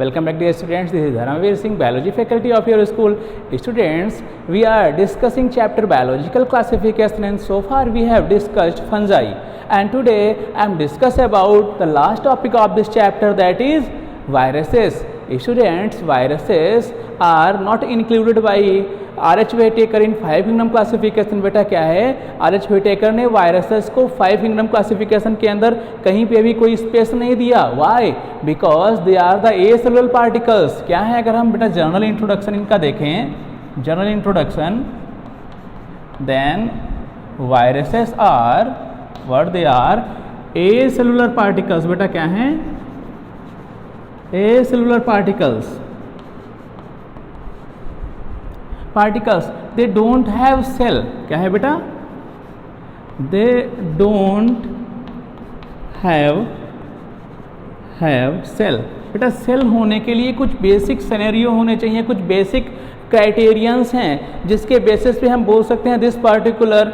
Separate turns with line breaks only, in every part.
Welcome back dear students, this is Dharamveer Singh, biology faculty of your school. Students, we are discussing chapter biological classification and so far we have discussed fungi, and today I am discuss about the last topic of this chapter, that is viruses. Students, viruses are not included by RH Whittaker in 5 kingdom classification. बेटा क्या है, RH Whittaker ने viruses को 5 kingdom classification के अंदर कहीं पे भी कोई स्पेस नहीं दिया. Why? Because they are the acellular particles. क्या है, अगर हम बेटा जनरल इंट्रोडक्शन इनका देखें, general introduction, then viruses are what they are, acellular particles. बेटा क्या है, acellular particles. Particles, they don't have cell. क्या है बेटा, दे डोंट हैव सेल. बेटा सेल होने के लिए कुछ बेसिक सिनेरियो होने चाहिए, कुछ बेसिक क्राइटेरियंस हैं जिसके बेसिस पे हम बोल सकते हैं this particular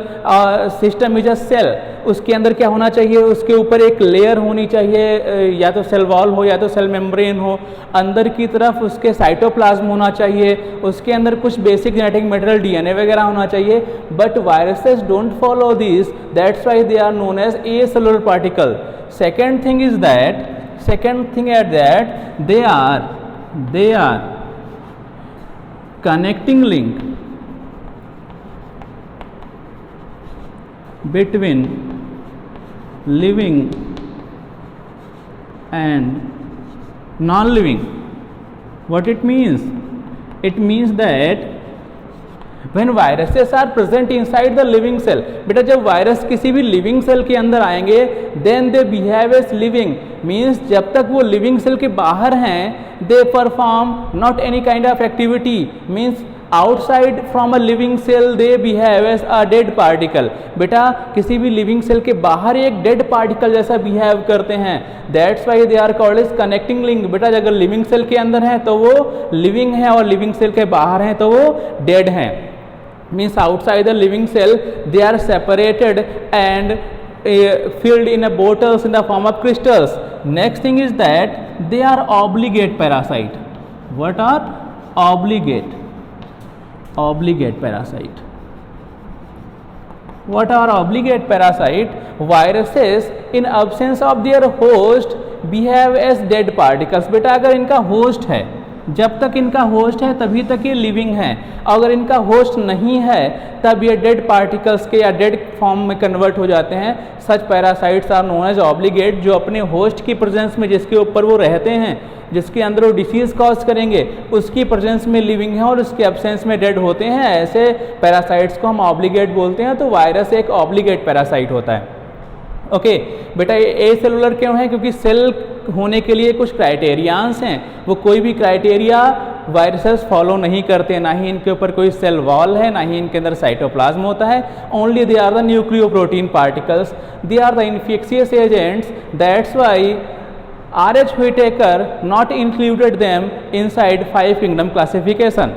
system is a cell. उसके अंदर क्या होना चाहिए, उसके ऊपर एक लेयर होनी चाहिए, या तो सेल वॉल हो या तो सेल मेम्ब्रेन हो, अंदर की तरफ उसके साइटोप्लाज्म होना चाहिए, उसके अंदर कुछ बेसिक जेनेटिक मटेरियल डीएनए वगैरह होना चाहिए. But viruses don't follow this, that's why they are known as acellular particle. Second thing is that they are connecting link between living and non-living. What it means? It means that when viruses are present inside the living cell, बेटा जब virus किसी भी living cell के अंदर आएंगे, then they behave as living, means जब तक वो लिविंग सेल के बाहर हैं, they perform not any kind of activity, means outside from a living cell they behave as a dead particle. बेटा किसी भी लिविंग सेल के बाहर एक डेड पार्टिकल जैसा बिहेव करते हैं, that's why they are called as connecting link. बेटा अगर लिविंग सेल के अंदर है तो वो लिविंग है और लिविंग सेल के बाहर है तो वो डेड है. Means outside the living cell they are separated and filled in a bottles in the form of crystals. Next thing is that they are obligate parasite. What are obligate parasite? What are obligate parasite? Viruses in absence of their host behave as dead particles. बेटा अगर इनका host है, जब तक इनका host है तभी तक ये लिविंग है, अगर इनका होस्ट नहीं है तब ये डेड पार्टिकल्स के या डेड फॉर्म में कन्वर्ट हो जाते हैं. Such parasites are known as obligate, जो अपने होस्ट की प्रेजेंस में, जिसके ऊपर वो रहते हैं, जिसके अंदर वो डिसीज कॉज करेंगे, उसकी प्रेजेंस में लिविंग है और उसके एब्सेंस में डेड होते हैं. ऐसे पैरासाइट्स को हम ऑब्लिगेट बोलते हैं. तो वायरस एक ऑब्लिगेट पैरासाइट होता है. ओके बेटा ये ए सेलुलर क्यों है, क्योंकि सेल होने के लिए कुछ क्राइटेरियाज हैं, वो कोई भी क्राइटेरिया वायरसेस फॉलो नहीं करते, ना ही इनके ऊपर कोई सेल वॉल है, ना ही इनके अंदर साइटोप्लाज्म होता है. Only they are the nucleoprotein particles, they are the infectious agents. That's why RH Whittaker not included them inside 5 kingdom classification.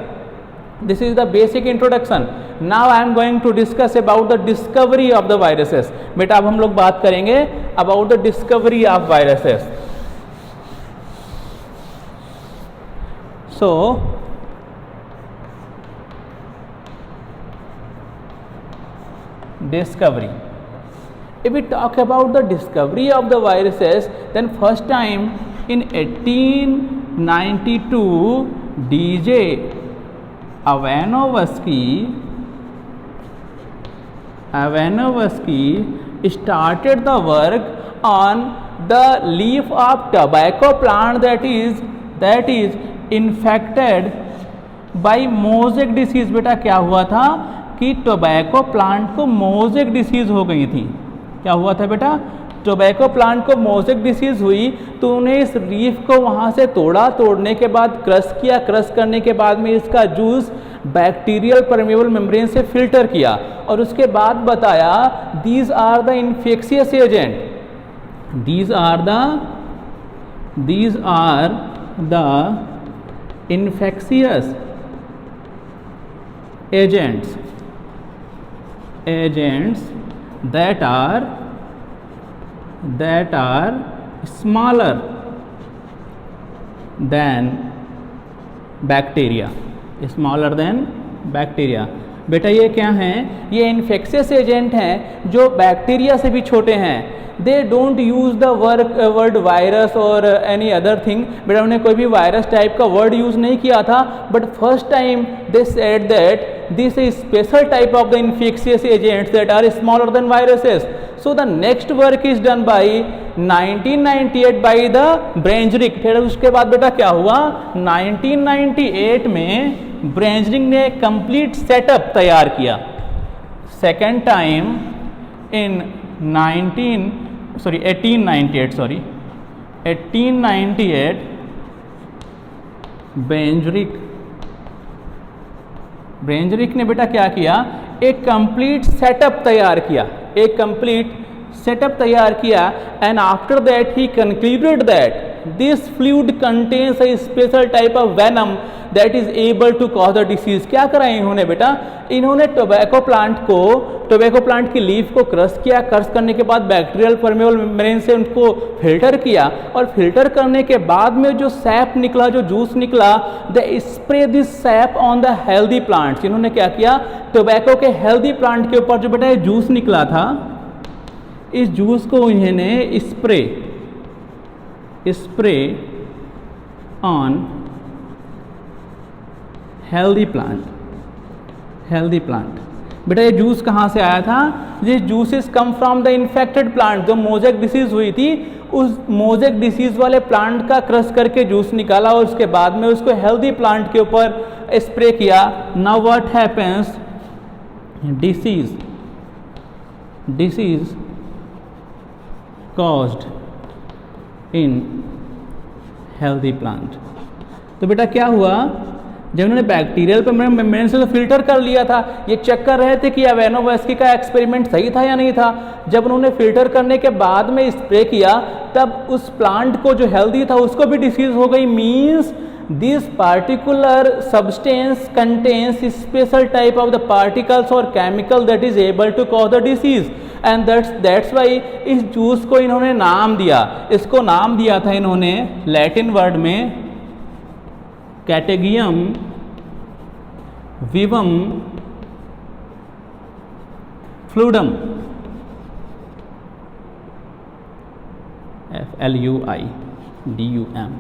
This is the basic introduction. Now I am going to discuss about the discovery of the viruses. बेटा अब हम लोग बात करेंगे about the discovery of viruses. So discovery. If we talk about the discovery of the viruses, then first time in 1892 DJ Ivanovsky started the work on the leaf of tobacco plant that is infected by mosaic disease. बेटा क्या हुआ था कि tobacco plant को mosaic disease हो गई थी. क्या हुआ था बेटा, टोबैको प्लांट को मोजेक डिसीज हुई तो उन्हें इस लीफ को वहाँ से तोड़ा, तोड़ने के बाद क्रश किया, क्रश करने के बाद में इसका जूस बैक्टीरियल परमेबल मेम्ब्रेन से फिल्टर किया और उसके बाद बताया these are the infectious agent, these are the infectious agents that are smaller than bacteria, smaller than bacteria. बेटा ये क्या हैं? ये इन्फेक्शियस एजेंट हैं जो बैक्टीरिया से भी छोटे हैं। They don't use the word virus or any other thing. बेटा उन्हें कोई भी वायरस टाइप का वर्ड यूज़ नहीं किया था, but first time they said that this is special type of the infectious agents that are smaller than viruses. So the next work is done by 1998 by the Beijerinck. फिर उसके बाद बेटा क्या हुआ? 1998 में ब्रेंजरिक ने कंप्लीट सेटअप तैयार किया। सेकेंड टाइम इन 1898 ब्रेंजरिक ने बेटा क्या किया? एक कंप्लीट सेटअप तैयार किया, and after that he concluded that this fluid contains a special type of venom that is able to cause the disease। क्या करा इन्होंने बेटा? इन्होंने टोबैको प्लांट की लीफ को क्रश किया। क्रश करने के बाद बैक्टीरियल परमेबल मेम्ब्रेन से उनको फिल्टर किया, और फिल्टर करने के बाद में जो सैप निकला, जो जूस निकला, the spray this SAP on the healthy plants. इन्होंने क्या किया? टोबैको के हेल्दी प्लांट के ऊपर जो बेटा ये जूस निकला था, इस जूस को इन्होंने स्प्रे ऑन हेल्दी प्लांट। बेटा ये जूस कहाँ से आया था? ये juices come from the infected plant. जो मोजेक डिसीज हुई थी, उस मोजेक डिसीज वाले प्लांट का क्रश करके जूस निकाला, और उसके बाद में उसको हेल्दी प्लांट के ऊपर स्प्रे किया। Now what happens? Disease caused in healthy plant. तो बेटा क्या हुआ? जब उन्होंने बैक्टीरियल मेम्ब्रेन से तो फिल्टर कर लिया था, ये चेक कर रहे थे कि एवेनोवास्की का एक्सपेरिमेंट सही था या नहीं था। जब उन्होंने फिल्टर करने के बाद में स्प्रे किया, तब उस प्लांट को जो हेल्दी था उसको भी डिसीज हो गई। Means this particular substance contains special type of the particles और chemical that is able to cause the disease, and that's why इस जूस को इन्होंने नाम दिया। इसको नाम दिया था इन्होंने लैटिन वर्ड में कैटेगियम विवम फ्लूडम, FLUIDUM,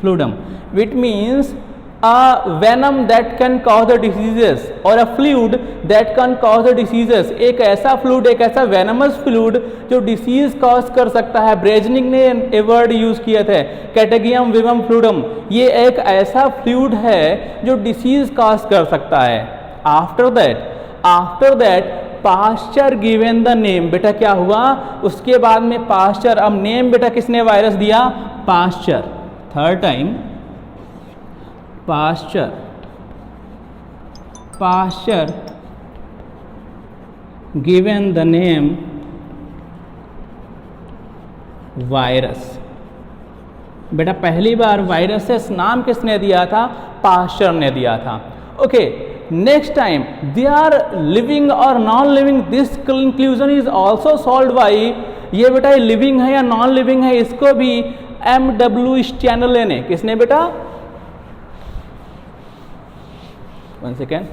फ्लूडम, which means a venom that can cause the diseases or a fluid that can cause the diseases। एक ऐसा फ्लूड, एक ऐसा वेनमस फ्लूड जो डिसीज कॉज कर सकता है। ब्रेजनिक ने ए वर्ड यूज किए थे, कैटेगियम विवम फ्लूडम। ये एक ऐसा फ्लूड है जो डिसीज कॉज कर सकता है। After that Pasteur given the name. बेटा क्या हुआ? उसके बाद में पास्चर, अब नेम बेटा किसने वायरस दिया? Pasteur. Third time Pasteur given the name virus. बेटा पहली बार वायरसेस नाम किसने दिया था? पास्चर ने दिया था। Okay, next time they are living or non living, this conclusion is also solve by, ये बेटा लिविंग है या नॉन लिविंग है, इसको भी MW स्टैनले ने, किसने बेटा? 1 second,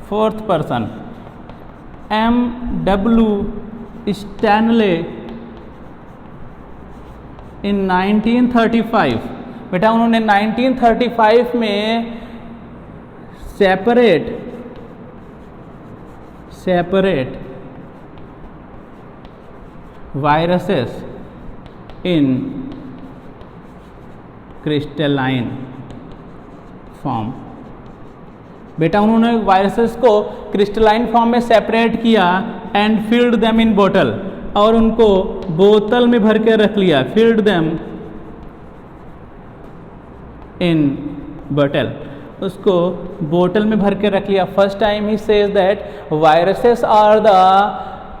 fourth person MW Stanley in 1935। बेटा उन्होंने 1935 में separate viruses in crystalline form. बेटा उन्होंने वायरसेस को क्रिस्टलाइन फॉर्म में सेपरेट किया एंड फिल्ड देम इन बोतल, और उनको बोतल में भर के रख लिया। फिल्ड देम इन बोतल, उसको बोतल में भर के रख लिया। First time he says that viruses are the,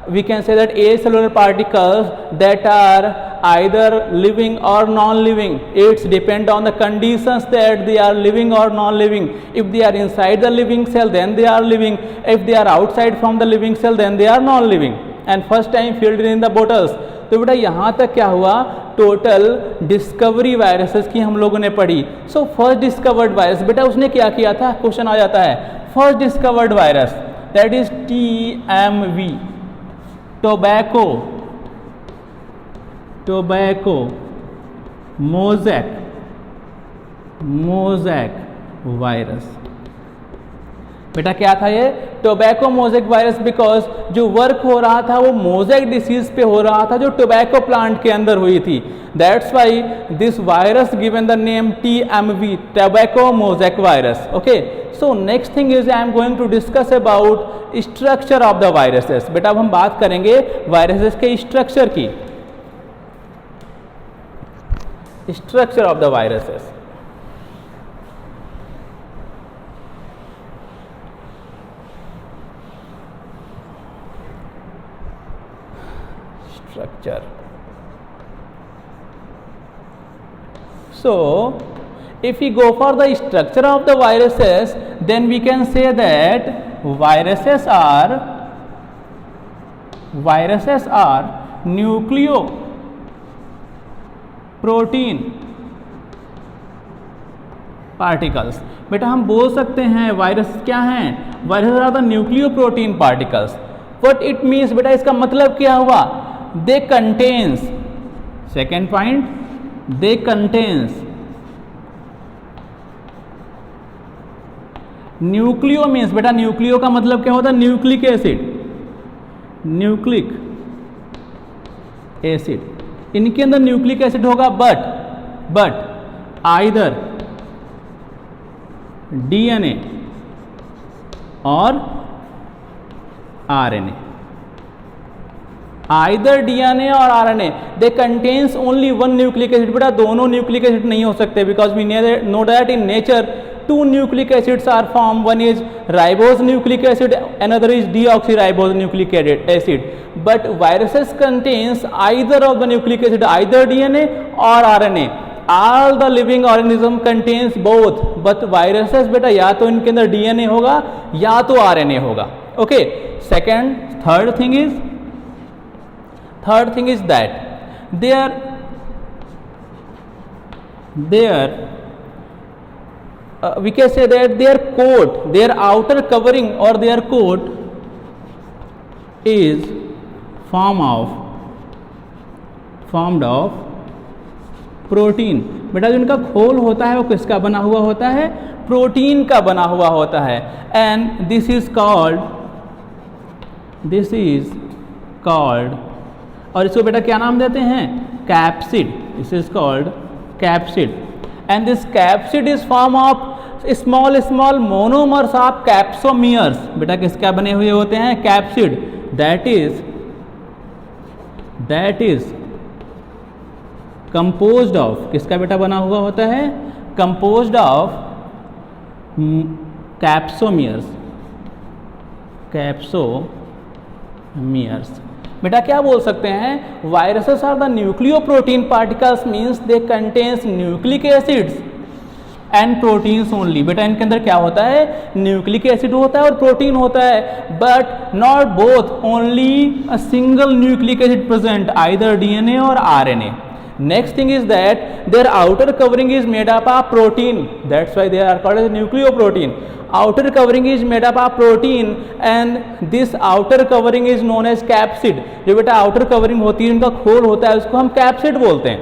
we can say that acellular particles that are either living or non-living. It's depend on the conditions that they are living or non-living. If they are inside the living cell, then they are living. If they are outside from the living cell, then they are non-living. And first time filled in the bottles. तो बेटा यहाँ तक क्या हुआ, total discovery viruses की हम लोगों ने पढ़ी। सो फर्स्ट डिस्कवर्ड वायरस, बेटा उसने क्या किया था, क्वेश्चन आ जाता है, first discovered virus that is TMV, tobacco mosaic virus. बेटा क्या था ये, टोबैको मोज़ैक वायरस, बिकॉज जो वर्क हो रहा था वो मोज़ैक डिसीज पे हो रहा था जो टोबैको प्लांट के अंदर हुई थी। That's why this virus given the name TMV, tobacco mosaic virus. Okay, so next thing is I am going to discuss about structure of the viruses. बेटा अब हम बात करेंगे वायरसेस के स्ट्रक्चर की, structure of the viruses. Structure. So, if we go for the structure of the viruses, then we can say that viruses are nucleoprotein particles। बेटा हम बोल सकते हैं वायरस क्या हैं, virus are the nucleoprotein particles. What it means, बेटा इसका मतलब क्या हुआ, they contains, second point, they contains nucleo means, बेटा न्यूक्लियो का मतलब क्या होता है, न्यूक्लिक एसिड, इनके अंदर न्यूक्लिक एसिड होगा, but either DNA or RNA, either DNA or RNA, they contains only one nucleic acid. बेटा दोनों न्यूक्लिक एसिड नहीं हो सकते, because we know that in nature two nucleic acids are form, one is ribose nucleic acid, another is deoxyribose nucleic acid. But viruses contains either of the nucleic acid, either DNA or RNA। All the living organism contains both, but viruses बेटा या तो इनके अंदर DNA होगा या तो RNA होगा। Okay, second, third thing is that we can say that their coat, their outer covering or their coat is formed of protein. बेटा जो इनका खोल होता है वो किसका बना हुआ होता है, प्रोटीन का बना हुआ होता है। एंड दिस इज कॉल्ड और इसको बेटा क्या नाम देते हैं, capsid. This is called capsid, and this capsid is form of small monomers of capsomeres. बेटा किसका बने हुए होते हैं, capsid, that is composed of, किसका बेटा बना हुआ होता है, कंपोज्ड ऑफ कैप्सोमियर्स। बेटा क्या बोल सकते हैं, viruses are the nucleoprotein particles, means they contains nucleic acids and proteins only. बेटा इनके अंदर क्या होता है, न्यूक्लिक एसिड होता है और प्रोटीन होता है, but not both, only a single nucleic acid present, either DNA or RNA। Next thing is that their outer covering is made up of protein, that's why they are called as nucleoprotein. Outer covering is made up of protein and this outer covering is known as capsid। जो बेटा outer covering होती है, उनका खोल होता है, उसको हम capsid बोलते हैं।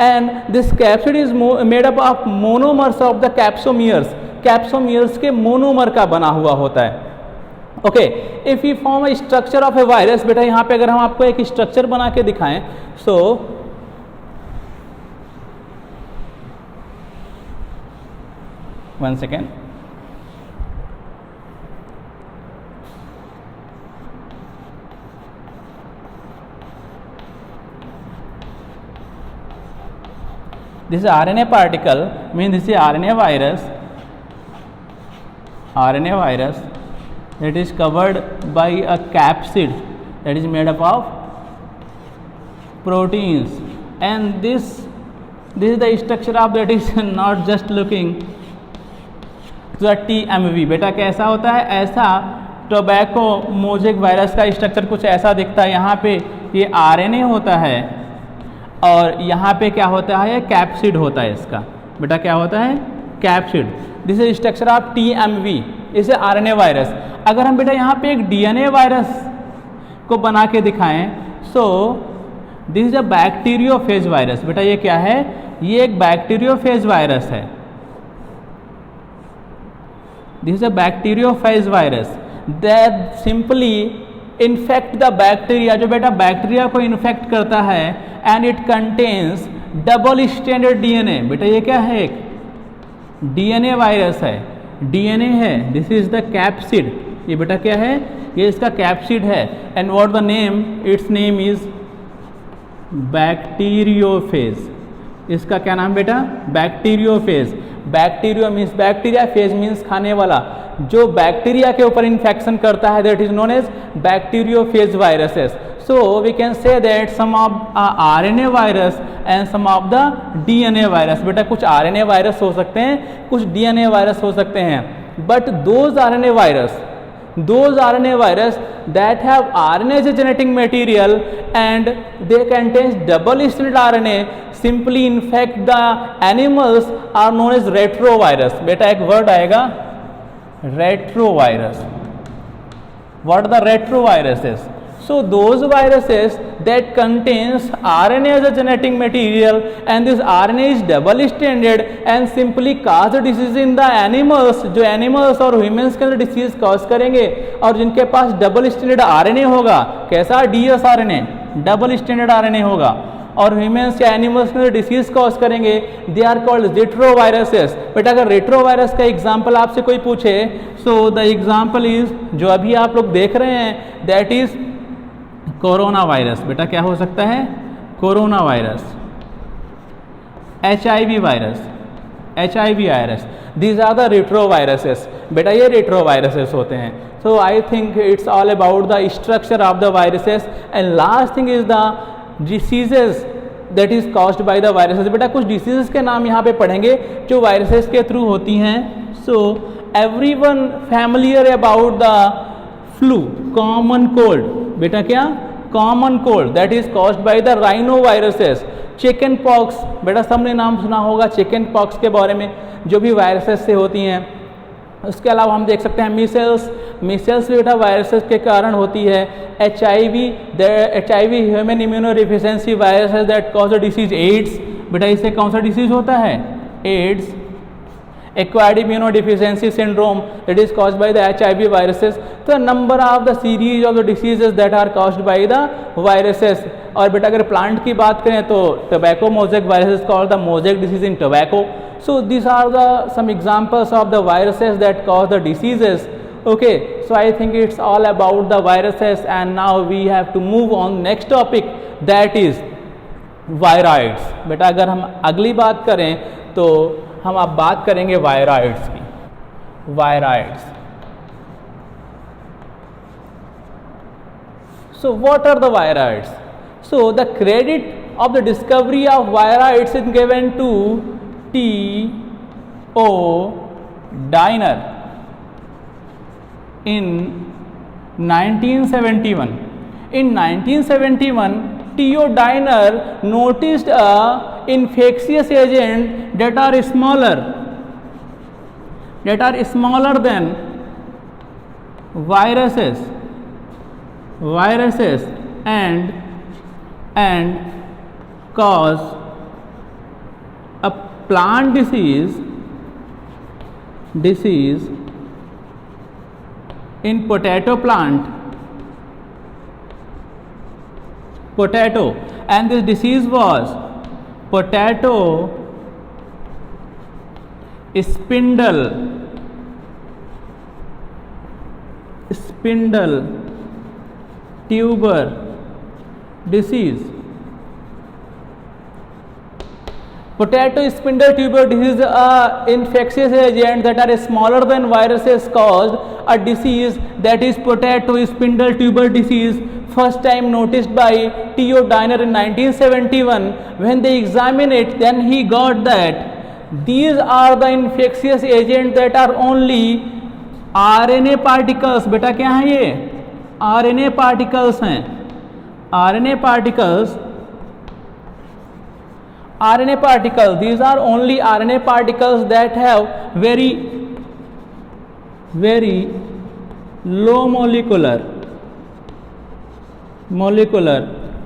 And this capsid is made up of monomers of the capsomeres, capsomeres के monomer का बना हुआ होता है। Okay, if you form a structure of A virus, बेटा यहाँ पे अगर हम आपको एक स्ट्रक्चर बना के दिखाएं, सो one second, this is RNA particle, means this is RNA virus that is covered by a capsid that is made up of proteins, and this is the structure of that is not just looking to the TMV। बेटा कैसा होता है, ऐसा tobacco mosaic virus का structure कुछ ऐसा दिखता है। यहाँ पे ये आरएनए होता है और यहाँ पे क्या होता है, कैप्सिड होता है इसका। बेटा क्या होता है, capsid. This is structure of TMV, इसे आरएनए वायरस। अगर हम बेटा यहाँ पे एक DNA वायरस को बना के दिखाएं, so this is a bacteriophage virus. बेटा ये क्या है, ये एक बैक्टीरियोफेज वायरस है। This is a bacteriophage virus that simply infect the bacteria, जो बेटा बैक्टीरिया को इन्फेक्ट करता है, and it contains double stranded DNA। बेटा ये क्या है, एक DNA वायरस है, DNA है। दिस इज द कैप्सिड, ये बेटा क्या है, ये इसका कैप्सिड है। And what the name, it's name is bacteriophage. इसका क्या नाम बेटा, bacteriophage. Bacterio means bacteria, phage means खाने वाला। जो बैक्टीरिया के ऊपर इन्फेक्शन करता है that is known as bacteriophage viruses. So we can say that some of RNA virus and some of the DNA virus। बेटा कुछ RNA वायरस हो सकते हैं, कुछ DNA वायरस हो सकते हैं, but those RNA virus that have RNA as a genetic material and they contains double stranded RNA simply infect the animals are known as retrovirus। बेटा एक वर्ड आएगा retrovirus। What the retroviruses? So those viruses that contains RNA as a genetic material and this RNA is double stranded and simply cause the disease in the animals। जो animals और humans के अंदर disease cause करेंगे और जिनके पास double stranded RNA होगा, कैसा dsRNA, double stranded RNA होगा, और ह्यूमन्स या एनिमल्स में डिसीज कॉज करेंगे, दे आर कॉल्ड रेट्रोवायरसेस। बेटा अगर रेट्रोवायरस का एग्जांपल आपसे कोई पूछे, सो द एग्जांपल इज जो अभी आप लोग देख रहे हैं, दैट इज कोरोना वायरस। बेटा क्या हो सकता है, corona virus, HIV virus, these are the retroviruses. बेटा ये रेट्रोवायरसेस होते हैं। So I think it's all about the structure of the viruses and last thing is the diseases that is caused by the viruses. बेटा कुछ diseases के नाम यहाँ पे पढ़ेंगे जो वायरसेस के थ्रू होती हैं। So everyone familiar about the flu, common cold. बेटा क्या, common cold that is caused by the rhino viruses. Chicken pox, बेटा सबने नाम सुना होगा चिकन पॉक्स के बारे में, जो भी वायरसेस से होती हैं। उसके अलावा हम देख सकते हैं मीसल्स बेटा वायरसेस के कारण होती है। HIV human immunodeficiency virus that cause the disease AIDS. बेटा इससे कौन सा डिसीज होता है, AIDS. Acquired immunodeficiency syndrome that is caused by the HIV viruses. तो number of the series of the diseases that are caused by the viruses. और बेटा अगर प्लांट की बात करें तो tobacco mosaic virus is called the mosaic disease in tobacco. So these are the some examples of the viruses that cause the diseases. Okay, so I think it's all about the viruses and now we have to move on next topic, that is viroids। बेटा अगर हम अगली बात करें तो हम अब बात करेंगे viroids की। viroids, so what are the viroids? So the credit of the discovery of viroids is given to T.O. Diner in 1971. In 1971, T.O. Diner noticed a infectious agent that are smaller than viruses and cause a plant disease in potato plant, and this disease was potato spindle tuber disease. Potato spindle tuber disease is a infectious agent that are smaller than viruses caused a disease that is potato spindle tuber disease, first time noticed by T.O. Diner in 1971. When they examined it, then he got that these are the infectious agents that are only RNA particles. बेटा क्या है ये RNA particles हैं, RNA particles, these are only RNA particles that have very low molecular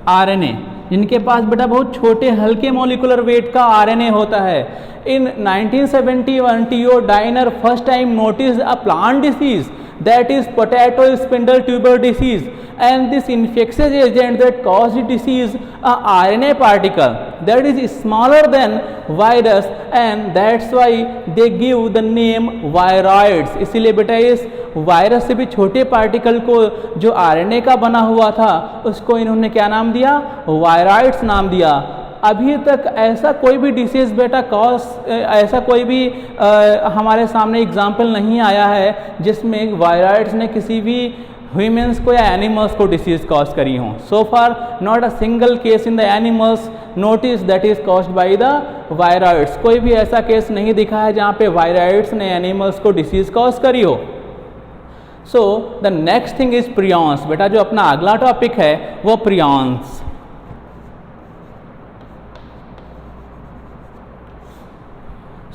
RNA, जिनके पास बेटा बहुत छोटे हल्के मोलिकुलर वेट का RNA होता है. In 1971 Theo Diner first time noticed a plant disease, that is potato spindle tuber disease, and this infectious agent that caused the disease, a RNA particle that is smaller than virus, and that's why they give the name viroids. इसीलिए बेटा इस virus से भी छोटे particle को जो RNA का बना हुआ था उसको इन्होंने क्या नाम दिया? वायरॉइड्स नाम दिया. अभी तक ऐसा कोई भी डिसीज़ बेटा ऐसा कोई भी हमारे सामने एग्जाम्पल नहीं आया है जिसमें वायरॉइड्स ने किसी भी ह्यूमंस को या एनिमल्स को डिसीज़ कॉज करी हों. So far not a single case in the animals notice that is caused by the viroids. कोई भी ऐसा केस नहीं दिखा है जहाँ पे वायरॉइड्स ने एनिमल्स को डिसीज़ कॉज करी हो. सो the next thing is prions. बेटा जो अपना अगला टॉपिक है वो prions.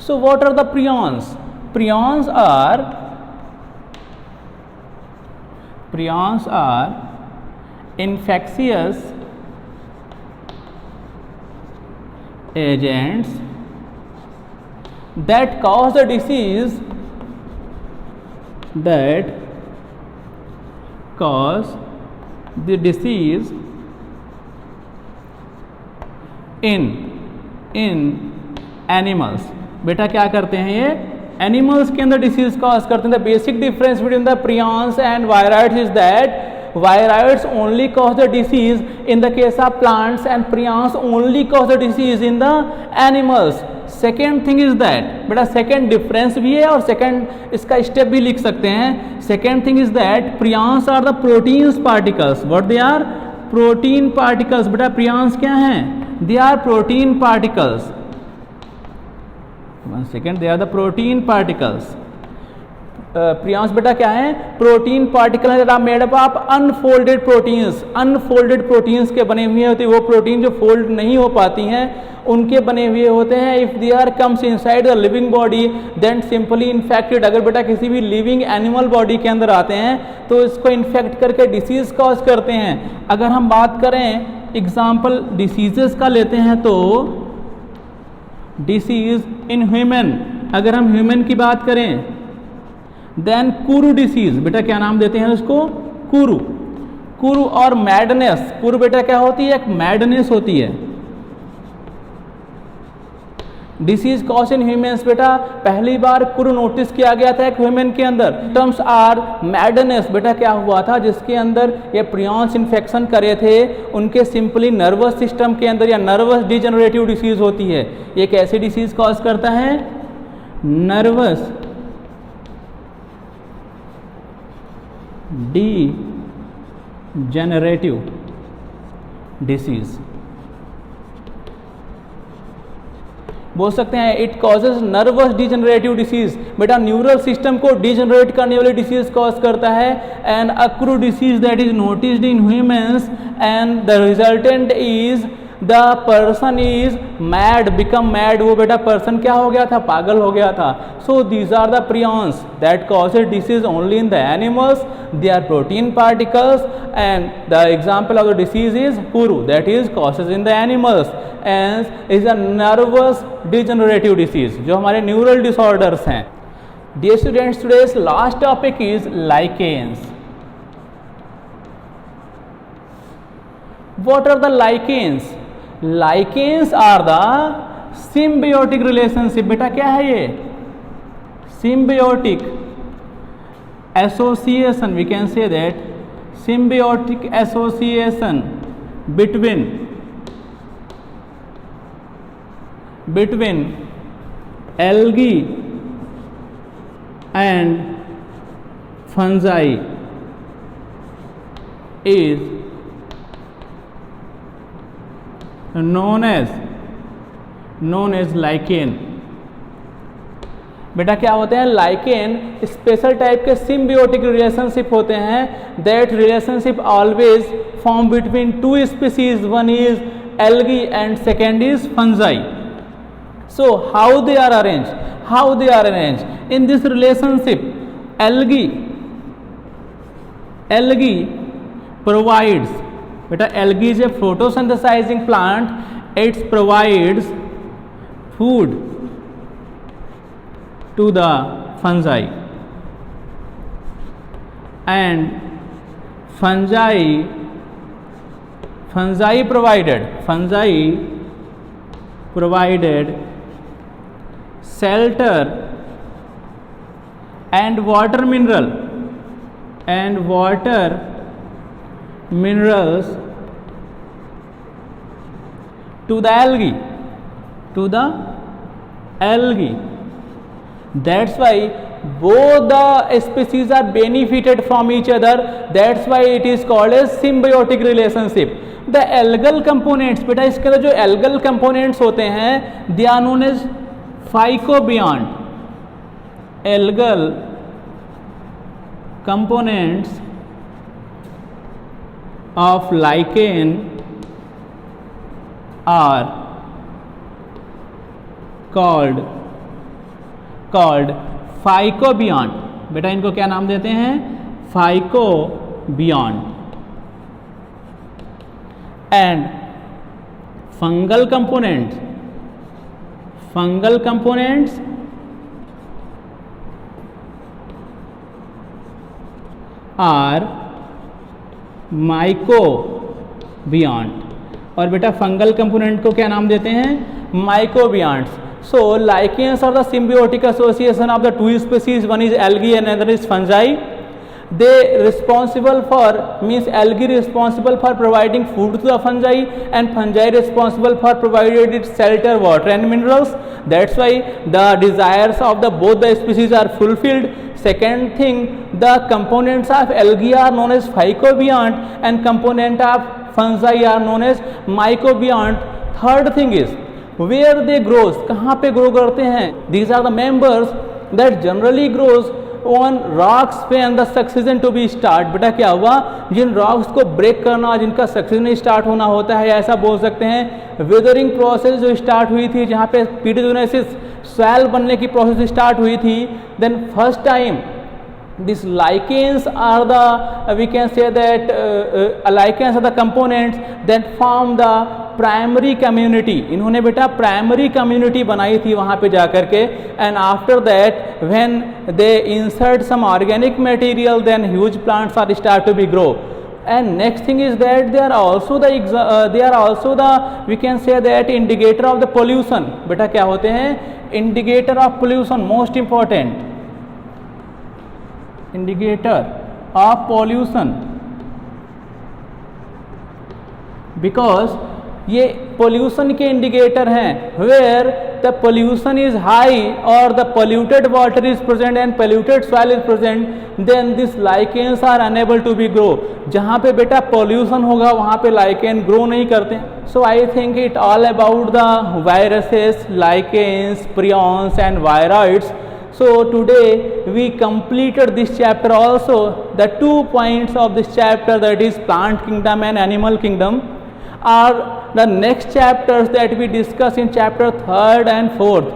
So what are the prions? Prions are infectious agents that cause the disease in animals. बेटा क्या करते हैं ये? एनिमल्स के अंदर डिसीज कॉज करते हैं. The basic difference between the prions and viroids is that viroids only cause the disease in the case of plants and prions only cause the disease in the animals. Second thing is that बेटा second difference भी है और second इसका step भी लिख सकते हैं. Second thing is that prions are the proteins particles. What they are? Protein particles. बेटा प्रियॉन्स क्या हैं? They are protein particles. One second, they are the protein particles. Prions बेटा क्या है? प्रोटीन पार्टिकल है. Are made up of unfolded proteins. Unfolded proteins के बने हुए होते हैं. वो प्रोटीन जो फोल्ड नहीं हो पाती हैं उनके बने हुए होते हैं. If they are comes inside the living body then simply infected. अगर बेटा किसी भी लिविंग एनिमल बॉडी के अंदर आते हैं तो इसको इन्फेक्ट करके डिसीज कॉज करते हैं. अगर हम बात करें एग्जाम्पल डिसीजेस का लेते हैं तो डिसीज इन ह्यूमन, अगर हम ह्यूमन की बात करें देन कुरु डिसीज. बेटा क्या नाम देते हैं उसको? कुरु. कुरु और मैडनेस. कुरु बेटा क्या होती है? एक मैडनेस होती है. डिसीज कॉज इन ह्यूमन्स बेटा पहली बार कुरु नोटिस किया गया था एक ह्यूमन के अंदर. Terms are madness. बेटा क्या हुआ था जिसके अंदर ये प्रियॉन्स इन्फेक्शन करे थे उनके सिंपली नर्वस सिस्टम के अंदर या नर्वस डिजेनरेटिव डिसीज होती है. ये कैसी डिसीज कॉज करता है? नर्वस डिजेनरेटिव डिसीज बोल सकते हैं. It causes nervous degenerative disease. बेटा न्यूरल सिस्टम को डिजेनरेट करने वाली डिसीज कॉज करता है. And accrue disease that is noticed in humans and the resultant is the person is mad, become mad. वो बेटा पर्सन क्या हो गया था? पागल हो गया था. So these are the prions that causes disease only in the animals. They are protein particles and the example of the disease is kuru that is causes in the animals and is a nervous degenerative disease जो हमारे neural disorders हैं. Dear students, today's last topic is lichens. What are the lichens? Lichens are the symbiotic relationship. बेटा क्या है ये? Symbiotic association. We can say that symbiotic association between algae and fungi is known as lichen. बेटा क्या होते हैं, lichen special type के symbiotic relationship होते हैं, that relationship always form between two species, one is algae and second is fungi. So how they are arranged? How they are arranged? In this relationship, algae provides, beta algae is a photosynthesizing plant. It provides food to the fungi, and fungi provided shelter and water minerals to the algae. That's why both the species are benefited from each other. That's why it is called as symbiotic relationship. The algal components, बेटा इसके अंदर जो algal components होते हैं, they are known as phycobiont. Algal components of lichen are called phycobiont. बेटा इनको क्या नाम देते हैं, phycobiont. And fungal components are mycobiont. और बेटा फंगल कंपोनेंट को क्या नाम देते हैं, mycobiont. So lichens are the symbiotic association of the two species, one is algae and another is fungi. They responsible for, means algae responsible for providing food to the fungi, and fungi responsible for providing it shelter, water and minerals. That's why the desires of the both the species are fulfilled. Second thing, the components of algae are known as phycobiont and component of fungi are known as mycobiont. Third thing is where they grows, कहाँ पे grow करते हैं. These are the members that generally grows on rocks when the succession to be start. बेटा क्या हुआ, जिन rocks को break करना, जिनका सक्सेशन स्टार्ट होना होता है, ऐसा बोल सकते हैं. वेदरिंग प्रोसेस जो स्टार्ट हुई थी, जहाँ पे पीडोजेनेसिस सॉइल बनने की प्रोसेस स्टार्ट हुई थी, then first time these lichens are the we can say that lichens are the components that form the primary community. इन्होंने बेटा प्राइमरी कम्युनिटी बनाई थी वहाँ पे जाकर के. And after that when they insert some organic material, then huge plants are start to be grow. And next thing is that they are also the we can say that indicator of the pollution. बेटा क्या होते हैं, indicator of pollution, most important indicator of pollution, because ये pollution के indicator हैं. Where the pollution is high और the polluted water is present and polluted soil is present, then this lichens are unable to be grow. जहाँ पे बेटा pollution होगा वहाँ पे लाइकेन ग्रो नहीं करते. So I think it all about the viruses, lichens, prions and viroids. So today we completed this chapter also. The 2 points of this chapter, that is plant kingdom and animal kingdom, are the next chapters that we discuss in chapter 3rd and 4th.